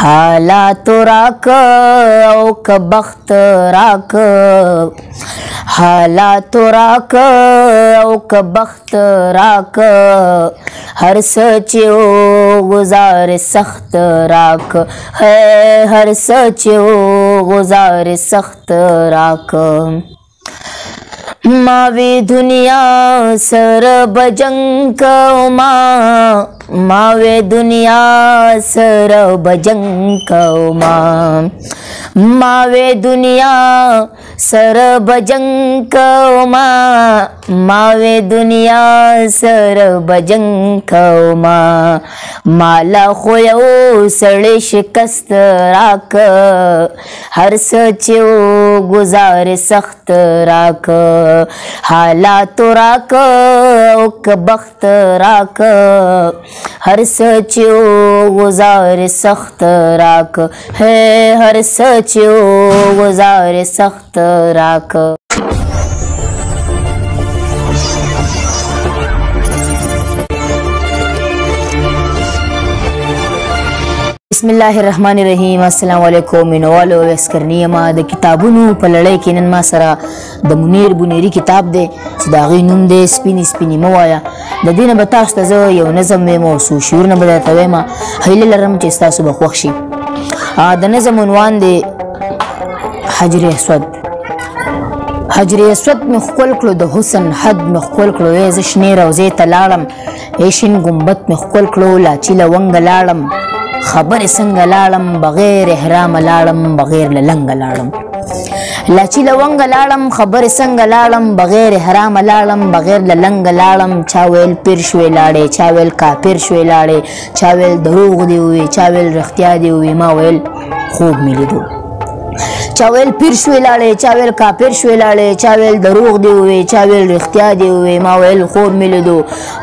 حالاتو راک او که بخت راک حالاتو راک او که بخت راک هر سچ گزار سخت راک ہے هر سچ گزار سخت راک मावे दुनिया सर बजंग कौमा मावे दुनिया सर बजंग कौमा मावे दुनिया सर बजंग कौमा मावे दुनिया सर बजंग कौमा माला खोयो सड़े शिकस्त राक हर सचो गुजार सख्त राक حالاتو راک او که بخت راک هر سچو گزار سخت راک ہے هر سچو گزار سخت راک بسم الله الرحمن الرحیم. السلام علیکم مینوالو ویسکرنی ما د کتابونو په لړۍ کې نن ما سره د منیر بونیری کتاب دی چې د هغې نوم دی سپینې سپینې مه وایه. د دې نه به تاسو ته زه یو نظم ویم او څو شعرونه به درته وایم. هیله لرم چې ستاسو به خوښ شي. د نظم عنوان دی حجر اسود. حجر اسود مې ښکل کړو د حسن حد مې ښکل کړو ای زه شنې روضې ته لاړم ای شین ګمبد مې ښکل کړو لاچي لونګه لاړم خبر څنګه لاړم بغیر احرام لاړم بغیر لنګ لاړم لاچی لونګ لاړم خبر څنګه لاړم بغیر احرام لاړم بغیر لنګ لاړم چا ویل پیر شوې لاړې چا ویل کافر شوې لاړې چا ویل دروغ دی وي چا ویل رښتیا دی وي ما ویل خوب مې لیدو چا ویل پیر شوې لاړې چا ویل کافر شوې لاړې چا ویل دروغ دی وي چا ویل رښتیا دی وي ما ویل خوب مې لیدو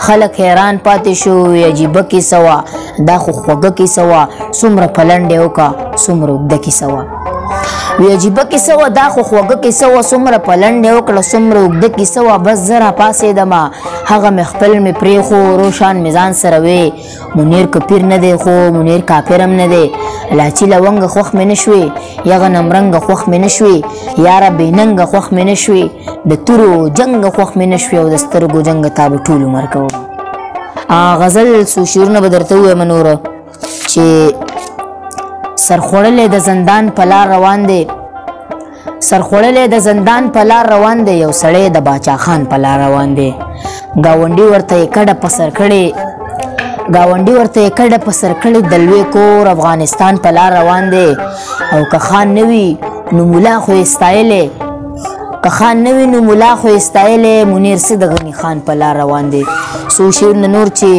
خلک حیران پاتې شو عجیبه کیسه وه دا خو خوږه کیسه وه څومره پلنډ یې وکړه څومره اوږده کیسه وه وی عجیبه کیسه وه دا خو خوږه کیسه وه څومره پلنډ یې وکړه څومره اوږده کیسه وه بس زه راپاڅېدمه هغه مې خپل مې پرېښو روشان مې ځان سره وې منیر که پیر نه دی خو منیر کافر هم نه دی لاچي لونګه خوښ مې نه شوې یغه نمرنګه خوښ مې نه شوې یاره بېننګه خوښ مې نه شوې د تورو جنګه خوښ مې نه شوې او د سترګو جنګه تا به ټول عمر کوم. غزل څو شعرونه به درته ووایم نوره چې سرخوړلی د زندان په لار روان دی سرخوړلی د زندان په لار روان دی یو سړی د باچا خان په لار روان دی ګاونډي ورته یې کډه په سر کړې ګاونډي ورته یې کډه په سر کړې د لوی کور افغانستان په لار روان دی او که خان نه وي نو ملا خو یې ستایلی که خان نه وي نو ملا خو یې ستایلی منیر څه د غني خان په لار روان دی. څو شعرونه نور چې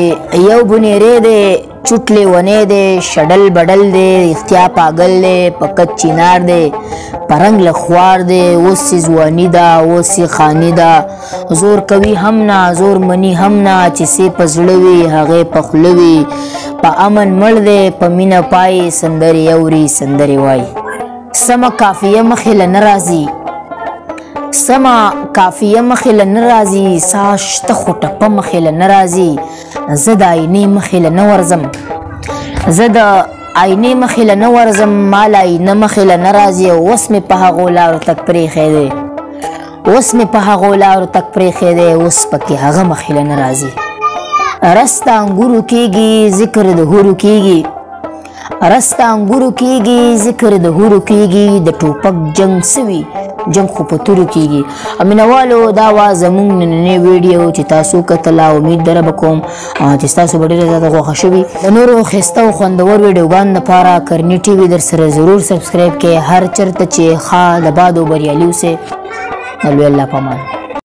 یو بنیری دی چوټ لیونی دی شډل بډل دی اختیا پاگل دی پکت چینار دی پرنګ له خوار دی اوس یې ځواني ده اوس یې خاني ده زور کوي هم نه زور مني هم نه چې څه په زړه وي هغې په خوله وي په امن مړ دی په مینه پای سندرې اوري سندرې وایي سمه کافیه مخې له نه راځي سما کافیه مخې له نه راځي سا شته خو ټپه مخې له نه راځي زه د آینې مخې له نه ورځم زه د آینې مخې له نه ورځم ما له آینه مخې له نه راځي اوس مې په هغو لارو تک پرېښی دی اوس مې په هغو لارو تک پرېښی دی اوس پکې هغه مخې له نه راځي رس د انګورو کېږي ذکر د هورو کېږي رس د انګورو کېږي ذکر د هورو کېږي د ټوپک جنګ سوي جنګ خو په تورو کېږي. مینوالو دا وه زموږ نننی ویډیو چې تاسو کتله امید دره به کوم چې ستاسو به ډېره زیاته خوښه شوي. د نورو ښایسته او خوندور ویډیوګانو لپاره کرني ټي وي در سره ضرور سبسکرایب کړئ هر چېرته چې ښه د باد او بریالي اوسئ. د لوی الله په امان.